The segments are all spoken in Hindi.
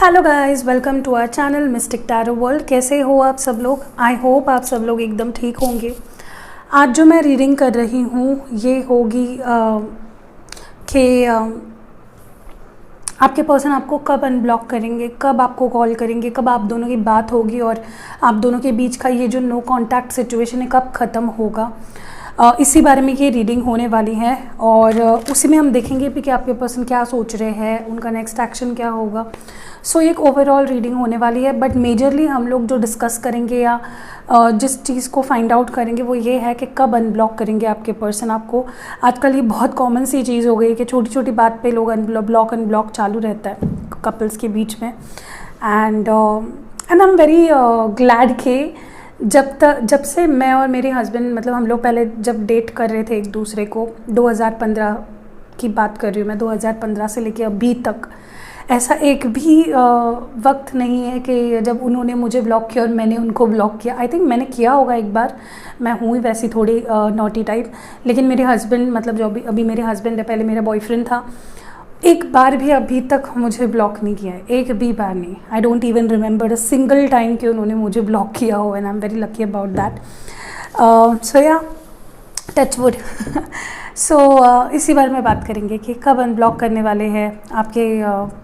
Hello guys, welcome to our channel mystic tarot world. कैसे हो आप सब लोग? आई होप आप सब लोग एकदम ठीक होंगे। आज जो मैं रीडिंग कर रही हूँ ये होगी कि आपके पर्सन आपको कब अनब्लॉक करेंगे, कब आपको कॉल करेंगे, कब आप दोनों की बात होगी और आप दोनों के बीच का ये जो नो कॉन्टैक्ट सिचुएशन है कब ख़त्म होगा। इसी बारे में ये रीडिंग होने वाली है और उसी में हम देखेंगे भी कि आपके पर्सन क्या सोच रहे हैं, उनका नेक्स्ट एक्शन क्या होगा। सो एक ओवरऑल रीडिंग होने वाली है, बट मेजरली हम लोग जो डिस्कस करेंगे या जिस चीज़ को फाइंड आउट करेंगे वो ये है कि कब अनब्लॉक करेंगे आपके पर्सन आपको। आजकल ये बहुत कॉमन सी चीज़ हो गई कि छोटी छोटी बात पे लोग अनब्लॉक चालू रहता है कपल्स के बीच में। And I am very glad कि जब से मैं और मेरे हस्बैंड, मतलब हम लोग पहले जब डेट कर रहे थे एक दूसरे को, 2015 की बात कर रही हूँ मैं, 2015 से लेके अभी तक ऐसा एक भी वक्त नहीं है कि जब उन्होंने मुझे ब्लॉक किया और मैंने उनको ब्लॉक किया। आई थिंक मैंने किया होगा एक बार, मैं हूँ वैसी थोड़ी नॉटी टाइप, लेकिन मेरे हस्बैंड, मतलब जो अभी मेरे हस्बैंड है, पहले मेरा बॉयफ्रेंड था, एक बार भी अभी तक मुझे ब्लॉक नहीं किया है, एक भी बार नहीं। I don't even remember a single time कि उन्होंने मुझे ब्लॉक किया हो, and I am very lucky about that. So yeah touch would. सो इसी बारे में बात करेंगे कि कब अनब्लॉक करने वाले हैं आपके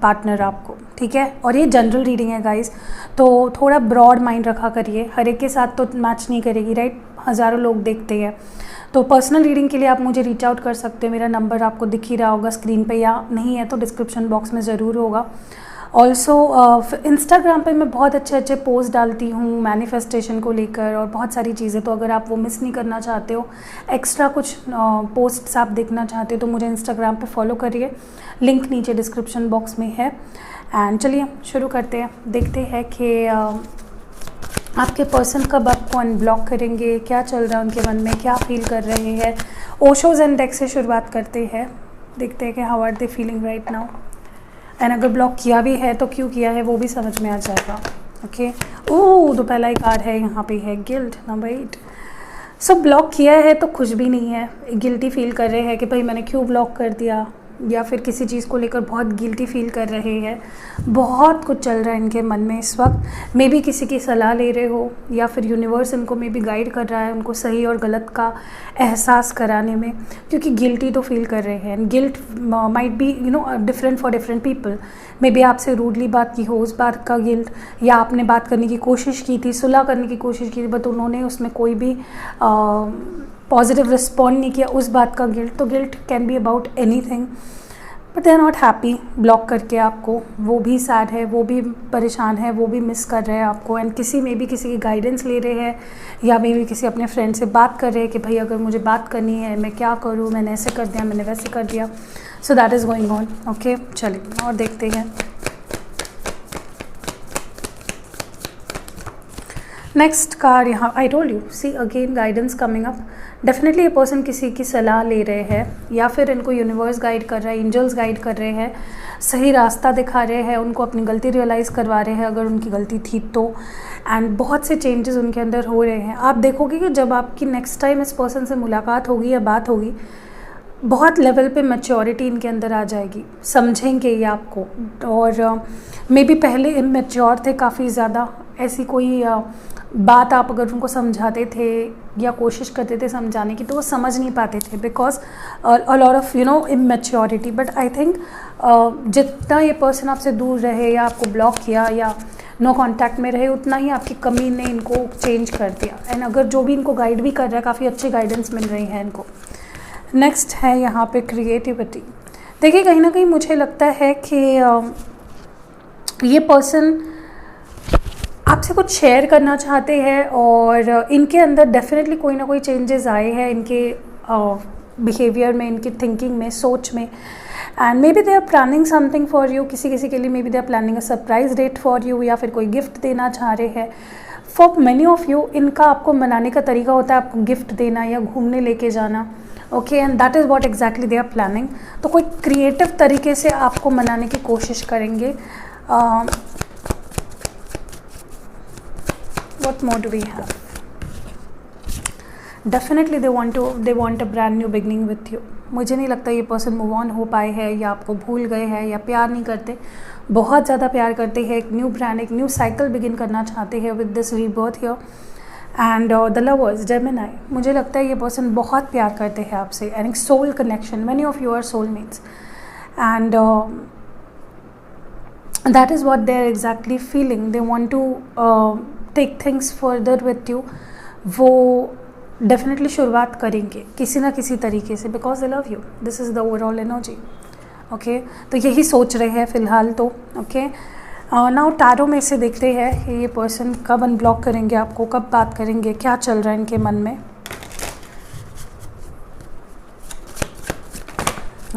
पार्टनर आपको, ठीक है। और ये जनरल रीडिंग है गाइस, तो थोड़ा ब्रॉड माइंड रखा करिए, हर एक के साथ तो मैच नहीं करेगी, राइट। हज़ारों लोग देखते हैं, तो पर्सनल रीडिंग के लिए आप मुझे रीच आउट कर सकते हो। मेरा नंबर आपको दिख ही रहा होगा स्क्रीन पे, या नहीं है तो डिस्क्रिप्शन बॉक्स में ज़रूर होगा। ऑल्सो इंस्टाग्राम पे मैं बहुत अच्छे पोस्ट डालती हूँ मैनिफेस्टेशन को लेकर और बहुत सारी चीज़ें, तो अगर आप वो मिस नहीं करना चाहते हो, एक्स्ट्रा कुछ पोस्ट्स आप देखना चाहते हो, तो मुझे इंस्टाग्राम पे फॉलो करिए, लिंक नीचे डिस्क्रिप्शन बॉक्स में है। एंड चलिए शुरू करते हैं, देखते हैं कि आपके पर्सन कब आपको अनब्लॉक करेंगे, क्या चल रहा है उनके मन में, क्या फील कर रहे हैं। ओशोज एंड डेक से शुरुआत करते हैं, देखते हैं कि how are they feeling right now, and अगर ब्लॉक किया भी है तो क्यों किया है वो भी समझ में आ जाएगा। ओके, ओह तो पहला ही कार्ड है यहाँ पे है गिल्ट नंबर 8। सो ब्लॉक किया है तो खुश भी नहीं है, गिल्टी फील कर रहे हैं कि भाई मैंने क्यों ब्लॉक कर दिया, या फिर किसी चीज़ को लेकर बहुत गिल्टी फील कर रहे हैं। बहुत कुछ चल रहा है इनके मन में इस वक्त। मे बी किसी की सलाह ले रहे हो, या फिर यूनिवर्स इनको मे बी गाइड कर रहा है उनको सही और गलत का एहसास कराने में, क्योंकि गिल्टी तो फील कर रहे हैं। Guilt might be different for different people. May be आपसे रूडली बात की हो, उस बात का गिल्ट, या आपने बात करने की कोशिश की थी, सुलह करने की कोशिश की थी, बट उन्होंने उसमें कोई भी पॉजिटिव रिस्पॉन्ड नहीं किया, उस बात का गिल्ट। तो guilt can be about anything, but they are not happy block करके आपको। वो भी सैड है, वो भी परेशान है, वो भी मिस कर रहे हैं आपको, एंड किसी में भी किसी की गाइडेंस ले रहे हैं, या मे भी किसी अपने फ्रेंड से बात कर रहे हैं कि भाई अगर मुझे बात करनी है मैं क्या करूँ, मैंने ऐसे कर दिया, मैंने वैसे कर दिया। So that is going on. Okay, चलिए और देखते हैं नेक्स्ट कार्ड। यहाँ I told you, see again guidance coming up. Definitely ये पर्सन किसी की सलाह ले रहे हैं, या फिर इनको यूनिवर्स गाइड कर रहा है, एंजल्स गाइड कर रहे हैं, सही रास्ता दिखा रहे हैं, उनको अपनी गलती रियलाइज़ करवा रहे हैं अगर उनकी गलती थी तो। एंड बहुत से चेंजेस उनके अंदर हो रहे हैं। आप देखोगे कि जब आपकी नेक्स्ट टाइम इस पर्सन से मुलाकात होगी या बात होगी, बहुत लेवल पे मैच्योरिटी इनके अंदर आ जाएगी, समझेंगे ये आपको। और मे बी पहले इमैच्योर थे काफ़ी ज़्यादा, ऐसी कोई बात आप अगर उनको समझाते थे या कोशिश करते थे समझाने की तो वो समझ नहीं पाते थे, because a lot of immaturity. But I think जितना ये पर्सन आपसे दूर रहे या आपको ब्लॉक किया या नो कांटेक्ट में रहे, उतना ही आपकी कमी ने इनको चेंज कर दिया। एंड अगर जो भी इनको गाइड भी कर रहा है, काफ़ी अच्छी गाइडेंस मिल रही है इनको। नेक्स्ट है यहाँ पे क्रिएटिविटी। देखिए कहीं ना कहीं मुझे लगता है कि ये पर्सन आपसे कुछ शेयर करना चाहते हैं, और इनके अंदर डेफिनेटली कोई ना कोई चेंजेस आए हैं इनके बिहेवियर में, इनकी थिंकिंग में, सोच में। And maybe they are planning something for you. किसी के लिए maybe they are planning a surprise date for you, या फिर कोई गिफ्ट देना चाह रहे हैं। फॉर मैनी ऑफ यू इनका आपको मनाने का तरीका होता है आपको गिफ्ट देना या घूमने लेके जाना। Okay, and that is what exactly they are planning. तो कोई क्रिएटिव तरीके से आपको मनाने की कोशिश करेंगे। What more do we have? Definitely they want a brand new beginning with you. मुझे नहीं लगता ये पर्सन मूव ऑन हो पाए हैं, या आपको भूल गए हैं, या प्यार नहीं करते। बहुत ज़्यादा प्यार करते हैं, एक न्यू ब्रांड, एक न्यू साइकिल बिगिन करना चाहते हैं with this rebirth here. And the lovers Gemini, मुझे लगता है ये पर्सन बहुत प्यार करते हैं आपसे, एंड एक soul connection, many of you are soulmates, and that is what they are exactly feeling. They want to take things further with you. वो डेफिनेटली शुरुआत करेंगे किसी ना किसी तरीके से, because they love you. This is the overall energy. Okay, तो यही सोच रहे हैं फ़िलहाल तो. ओके, नाउ टैरो में से देखते हैं कि ये पर्सन कब अनब्लॉक करेंगे आपको, कब बात करेंगे, क्या चल रहा है इनके मन में.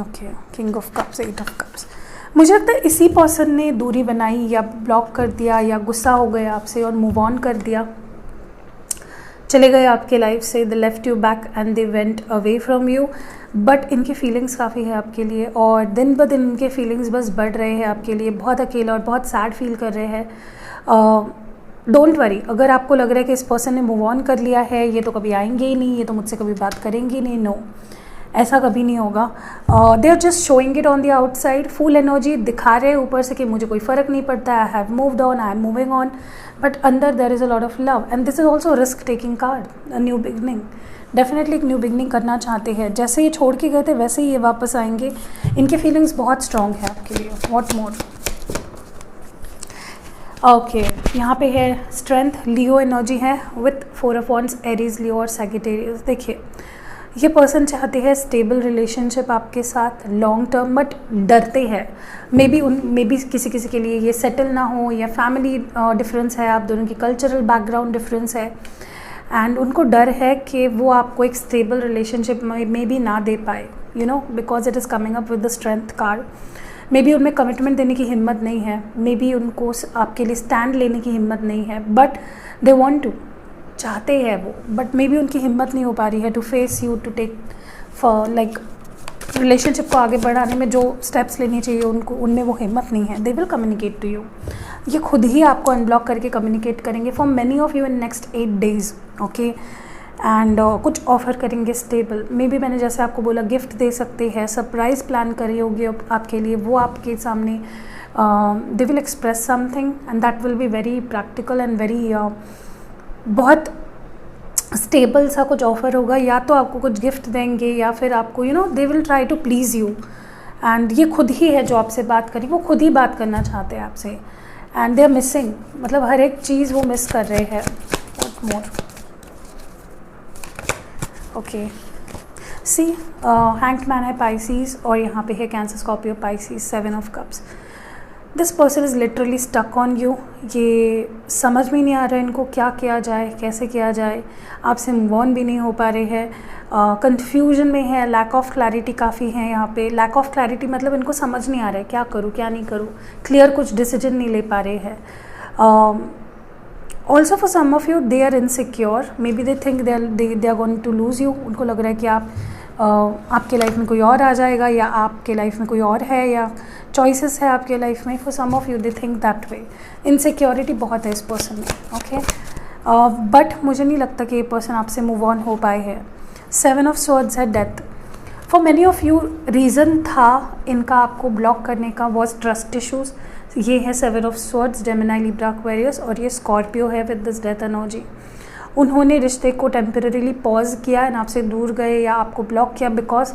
Okay, king of cups, eight of cups. मुझे लगता है इसी पर्सन ने दूरी बनाई या ब्लॉक कर दिया या गुस्सा हो गए आपसे और मूव ऑन कर दिया, चले गए आपके लाइफ से. They left you back and they went away from you. But इनकी फीलिंग्स काफ़ी है आपके लिए, और दिन ब दिन इनके फीलिंग्स बस बढ़ रहे हैं आपके लिए. बहुत अकेला और बहुत सैड फील कर रहे हैं. डोंट वरी, अगर आपको लग रहा है कि इस पर्सन ने मूव ऑन कर लिया है, ये तो कभी आएंगे ही नहीं, ये तो मुझसे कभी बात करेंगे ही नहीं, नो, ऐसा कभी नहीं होगा. They are just showing it on the outside. Full energy दिखा रहे हैं ऊपर से कि मुझे कोई फ़र्क नहीं पड़ता, I have moved on, I am moving on, but अंदर there is a lot of love. And this is also risk taking card, a new beginning. Definitely एक न्यू बिगनिंग करना चाहते हैं. जैसे ये छोड़ के गए थे वैसे ही ये वापस आएंगे. इनके फीलिंग्स बहुत स्ट्रॉन्ग है आपके लिए. What more. ओके, यहाँ पे है स्ट्रेंथ. लियो एनर्जी है विथ 4 ऑफ वांड्स, एरीज, लियो और सैजिटेरियस. देखिए, ये पर्सन चाहते हैं स्टेबल रिलेशनशिप आपके साथ लॉन्ग टर्म, बट डरते हैं. मे बी किसी किसी के लिए ये सेटल ना हो, या फैमिली डिफरेंस है, आप दोनों की कल्चरल बैकग्राउंड डिफरेंस है, एंड उनको डर है कि वो आपको एक स्टेबल रिलेशनशिप में भी ना दे पाए, you know, because it is coming up with the strength card. May be उनमें कमिटमेंट देने की हिम्मत नहीं है, मे बी उनको आपके लिए स्टैंड लेने की हिम्मत नहीं है, बट दे वॉन्ट टू, चाहते हैं वो, बट मे बी उनकी हिम्मत नहीं हो पा रही है to face you, to take for like relationship को आगे बढ़ाने में जो स्टेप्स लेने चाहिए उनको, उनमें वो हिम्मत नहीं है. They will communicate to you. ये खुद ही आपको अनब्लॉक करके कम्युनिकेट करेंगे for many of you in next 8 days. Okay, and कुछ ऑफर करेंगे स्टेबल. मे बी मैंने जैसे आपको बोला, गिफ्ट दे सकते हैं, सरप्राइज़ प्लान करी होगी आपके लिए, वो आपके सामने they will express something, and that will be very practical and very बहुत स्टेबल सा कुछ ऑफ़र होगा. या तो आपको कुछ गिफ्ट देंगे, या फिर आपको you know they will try to please you. And ये खुद ही है जो आपसे बात करी, वो खुद ही बात करना चाहते हैं आपसे, एंड दे आर मिसिंग, मतलब हर एक चीज़ वो मिस कर रहे हैं. What more. Okay, see, hanged man है पाइसीज, और यहाँ पे है Cancer, Scorpio, Pisces, 7 of cups. This person is literally stuck on you. ये समझ में नहीं आ रहा है इनको क्या किया जाए, कैसे किया जाए. आपसे मूव ऑन भी नहीं हो पा रहे हैं, कन्फ्यूजन में है, लैक ऑफ क्लैरिटी काफ़ी है यहाँ पे. लैक ऑफ क्लैरिटी मतलब इनको समझ नहीं आ रहा है क्या करूँ क्या नहीं करूँ, क्लियर कुछ डिसीजन नहीं ले पा रहे हैं. Also for some of you they are insecure. Maybe they think they are going to lose you. उनको लग रहा है कि आपके लाइफ में कोई और आ जाएगा, या आपके लाइफ में कोई और है, या चॉइसेस है आपके लाइफ में. For some of you they think that way. Insecurity बहुत है इस पर्सन में. ओके, बट मुझे नहीं लगता कि ये पर्सन आपसे मूव ऑन हो पाए हैं. 7 ऑफ स्वॉर्ड्स है, death. For many of you reason था इनका आपको ब्लॉक करने का वॉज ट्रस्ट इशूज़. ये है 7 of swords, Gemini, Libra, Aquarius, और ये स्कॉर्पियो है विद दिस डेथ एनर्जी. उन्होंने रिश्ते को टेम्परेरीली पॉज किया एंड आपसे दूर गए या आपको ब्लॉक किया, बिकॉज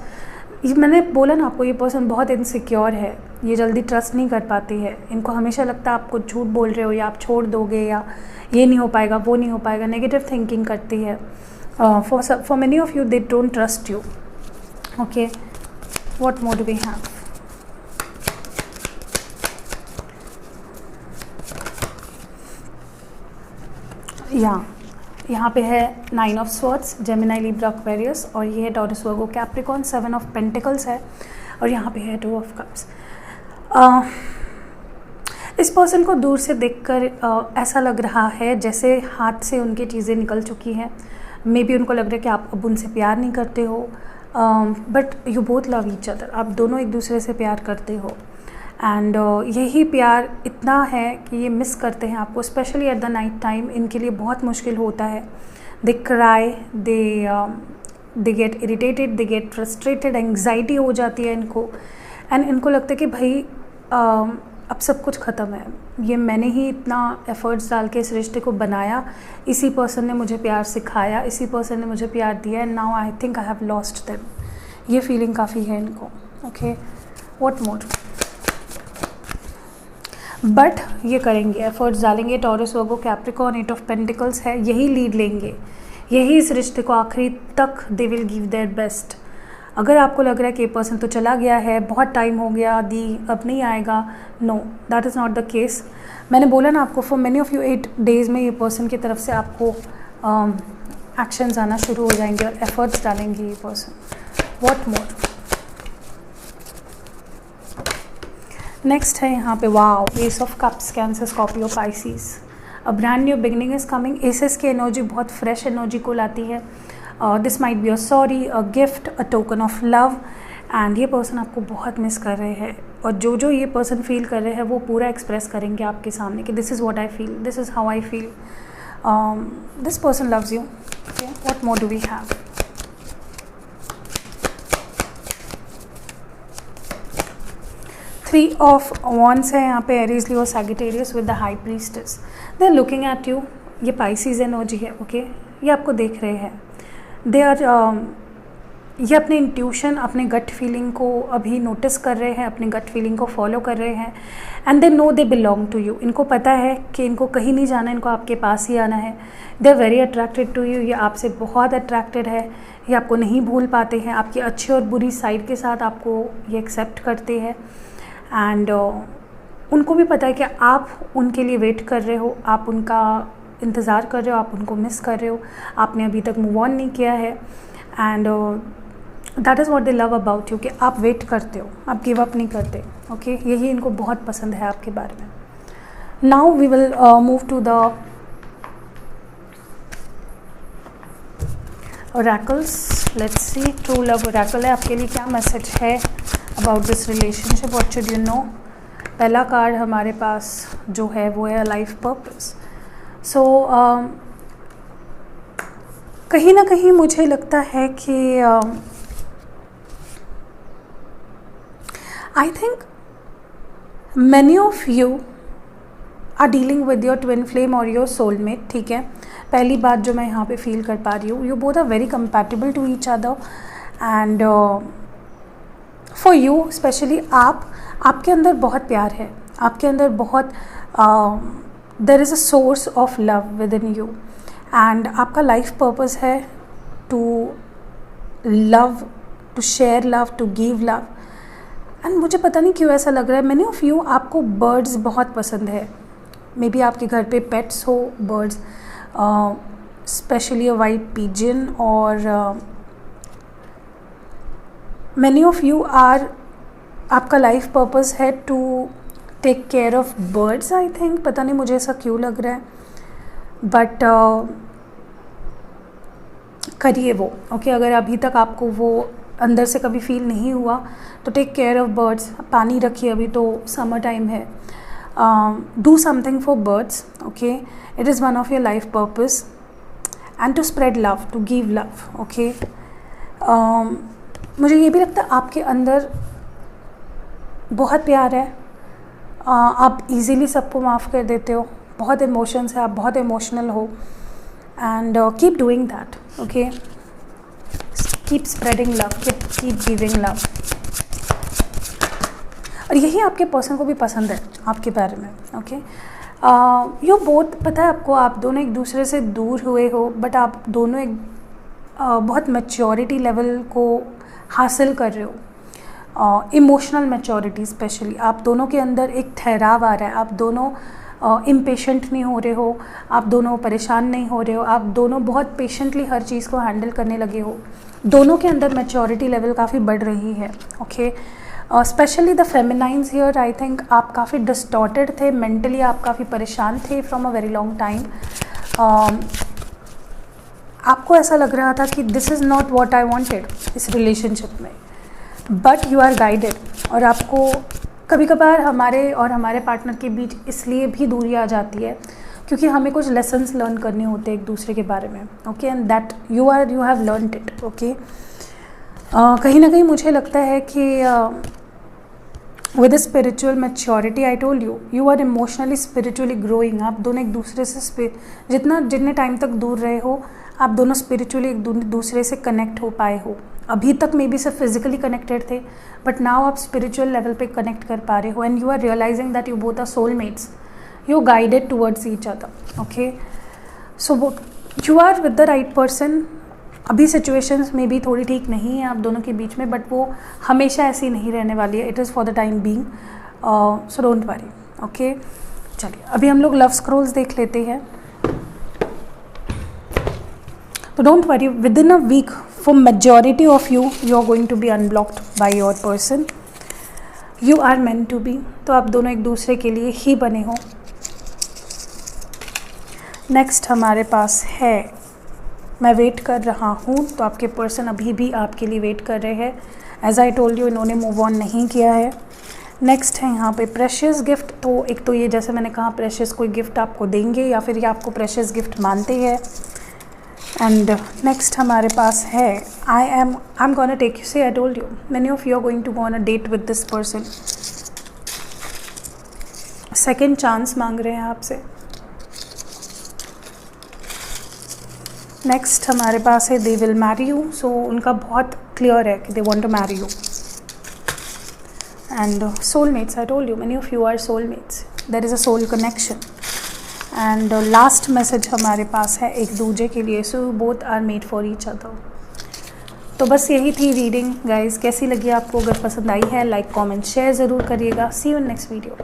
मैंने बोला ना आपको, ये पर्सन बहुत इनसिक्योर है, ये जल्दी ट्रस्ट नहीं कर पाती है. इनको हमेशा लगता है आप कुछ झूठ बोल रहे हो, या आप छोड़ दोगे, या ये नहीं हो पाएगा, वो नहीं हो पाएगा. नेगेटिव थिंकिंग करती है. For many of you they don't trust you. Okay, what more do we have. यहाँ पे है 9 of swords, Gemini, Libra, Aquarius, और ये है Taurus, Virgo, Capricorn. 7 of pentacles है, और यहाँ पे है 2 ऑफ कप्स. इस पर्सन को दूर से देखकर ऐसा लग रहा है जैसे हाथ से उनकी चीज़ें निकल चुकी हैं. मे बी उनको लग रहा है कि आप अब उनसे प्यार नहीं करते हो, but you both love each other. आप दोनों एक दूसरे से प्यार करते हो, एंड यही प्यार इतना है कि ये मिस करते हैं आपको, specially at the night time. इनके लिए बहुत मुश्किल होता है. दे cry, they get irritated, they get frustrated, anxiety हो जाती है इनको, एंड इनको लगता है कि भाई अब सब कुछ ख़त्म है, ये मैंने ही इतना एफ़र्ट्स डाल के इस रिश्ते को बनाया, इसी पर्सन ने मुझे प्यार सिखाया, इसी पर्सन ने मुझे प्यार दिया, and now I think I have lost them. ये फीलिंग काफ़ी है इनको। Okay, what more? बट ये करेंगे, एफर्ट्स डालेंगे। Taurus, Virgo, Capricorn, 8 of pentacles है, यही लीड लेंगे, यही इस रिश्ते को आखिरी तक they will give their best. अगर आपको लग रहा है कि ये पर्सन तो चला गया है, बहुत टाइम हो गया दी, अब नहीं आएगा, no, that is not the case. मैंने बोला ना आपको, for many of you 8 days में ये पर्सन की तरफ से आपको एक्शंस आना शुरू हो जाएंगे और एफर्ट्स डालेंगे ये पर्सन। What more? नेक्स्ट है यहाँ पे, wow, ace of cups, Cancer, Scorpio, Pisces. A brand new beginning is coming. Aces की एनर्जी बहुत फ्रेश एनर्जी को लाती है। This might be a sorry, a gift, a token of love, and ये पर्सन आपको बहुत मिस कर रहे हैं, और जो जो ये पर्सन फील कर रहे हैं वो पूरा एक्सप्रेस करेंगे आपके सामने कि this is what I feel, this is how I feel, this person loves you. Okay, what more do we have? Three of wands है यहाँ पे, Aries, Leo, Sagittarius with the high priestess. They are looking at you. ये पाइसिस एनर्जी है। ओके, ये आपको देख रहे हैं। दे आर ये अपने इंट्यूशन, अपने गट फीलिंग को अभी नोटिस कर रहे हैं, अपने गट फीलिंग को फॉलो कर रहे हैं, and they know they belong to you. इनको पता है कि इनको कहीं नहीं जाना, इनको आपके पास ही आना है। They are very attracted to you. ये आपसे बहुत अट्रैक्टेड है, ये आपको नहीं भूल पाते हैं, आपकी अच्छी और बुरी साइड के साथ आपको ये एक्सेप्ट करते हैं, एंड उनको भी पता है कि आप उनके लिए वेट कर रहे हो, आप उनका इंतज़ार कर रहे हो, आप उनको मिस कर रहे हो, आपने अभी तक मूव ऑन नहीं किया है, and that is what they love about you, कि आप वेट करते हो, आप गिव अप नहीं करते। ओके, यही इनको बहुत पसंद है आपके बारे में। Now we will move to the oracles. Let's see, true love oracle है आपके लिए, क्या मैसेज है about this relationship, what should you know. पहला कार्ड हमारे पास जो है वो है लाइफ पर्पस। सो कहीं ना कहीं मुझे लगता है कि I think many of you are dealing with your twin flame और योर सोलमेट। ठीक है, पहली बात जो मैं यहाँ पे फील कर पा रही हूँ, you both are very compatible to each other, and for you specially आपके अंदर बहुत प्यार है, आपके अंदर बहुत there is a source of love within you, and आपका लाइफ पर्पस है to love, to share love, to give love. And मुझे पता नहीं क्यों ऐसा लग रहा है, मैनी ऑफ यू, आपको बर्ड्स बहुत पसंद है। मे बी आपके घर पे पेट्स हो, birds, specially a white pigeon, और मैनी ऑफ यू आर, आपका लाइफ पर्पस है to take care of birds. I think, पता नहीं मुझे ऐसा क्यों लग रहा है, बट करिए वो। ओके, अगर अभी तक आपको वो अंदर से कभी फील नहीं हुआ तो टेक केयर ऑफ बर्ड्स, पानी रखिए, अभी तो समर टाइम है, do something for birds. Okay, it is one of your life purpose, and to spread love, to give love. Okay, मुझे ये भी लगता है आपके अंदर बहुत प्यार है, आप इजीली सबको माफ़ कर देते हो, बहुत इमोशंस है, आप बहुत इमोशनल हो, and keep doing that. Okay, keep spreading love, keep giving love, और यही आपके पर्सन को भी पसंद है आपके बारे में। ओके, यू बोथ, पता है आपको, आप दोनों एक दूसरे से दूर हुए हो, बट आप दोनों एक बहुत मैच्योरिटी लेवल को हासिल कर रहे हो, इमोशनल मैच्योरिटी स्पेशली। आप दोनों के अंदर एक ठहराव आ रहा है, आप दोनों इम्पेशेंट नहीं हो रहे हो, आप दोनों परेशान नहीं हो रहे हो, आप दोनों बहुत पेशेंटली हर चीज़ को हैंडल करने लगे हो, दोनों के अंदर मैच्योरिटी लेवल काफ़ी बढ़ रही है। Okay, specially the feminines here, I think आप काफ़ी डिस्टॉर्टेड थे मेंटली, आप काफ़ी परेशान थे from a very long time. आपको ऐसा लग रहा था कि this is not what I wanted इस रिलेशनशिप में, बट यू आर गाइडेड। और आपको कभी कभार हमारे और हमारे पार्टनर के बीच इसलिए भी दूरी आ जाती है क्योंकि हमें कुछ लेसन्स लर्न करने होते हैं एक दूसरे के बारे में। Okay, and that you have learned it. Okay, कहीं ना कहीं मुझे लगता है कि with spiritual maturity I told you are emotionally spiritually growing. आप दोनों एक दूसरे से जितने टाइम तक दूर रहे हो, आप दोनों स्पिरिचुअली एक दूसरे से कनेक्ट हो पाए हो। अभी तक मे बी सिर्फ फिजिकली कनेक्टेड थे, बट नाउ आप स्पिरिचुअल लेवल पे कनेक्ट कर पा रहे हो and you are realizing that you both are soulmates, you guided towards each other. Okay, so you are with the right person. अभी सिचुएशंस में भी थोड़ी ठीक नहीं है आप दोनों के बीच में, बट वो हमेशा ऐसी नहीं रहने वाली है। It is for the time being, so don't worry. Okay, चलिए अभी हम लोग लव स्क्रोल्स देख लेते हैं। तो don't worry, within a week for majority of you are going to be unblocked by your person. You are meant to be. तो आप दोनों एक दूसरे के लिए ही बने हो। नेक्स्ट हमारे पास है मैं वेट कर रहा हूँ। तो आपके पर्सन अभी भी आपके लिए वेट कर रहे हैं। एज आई टोल्ड यू, इन्होंने मूव ऑन नहीं किया है। नेक्स्ट है यहाँ पे प्रेशियस गिफ्ट। तो एक तो ये जैसे मैंने कहा प्रेशियस कोई गिफ्ट आपको देंगे या फिर ये आपको प्रेशियस गिफ्ट मानते हैं। एंड नेक्स्ट हमारे पास है I am gonna take you, say I told you many of you are going to go on a date with this person. Second chance मांग रहे हैं आपसे। नेक्स्ट हमारे पास है they will marry you. So उनका बहुत क्लियर है कि they want to marry you. And soulmates, I told you many of you are soulmates, there is a soul connection. And last message हमारे पास है एक दूसरे के लिए, so both are made for each other. तो बस यही थी रीडिंग गाइज। कैसी लगी आपको? अगर पसंद आई है लाइक कमेंट शेयर ज़रूर करिएगा। सी यू इन नेक्स्ट वीडियो।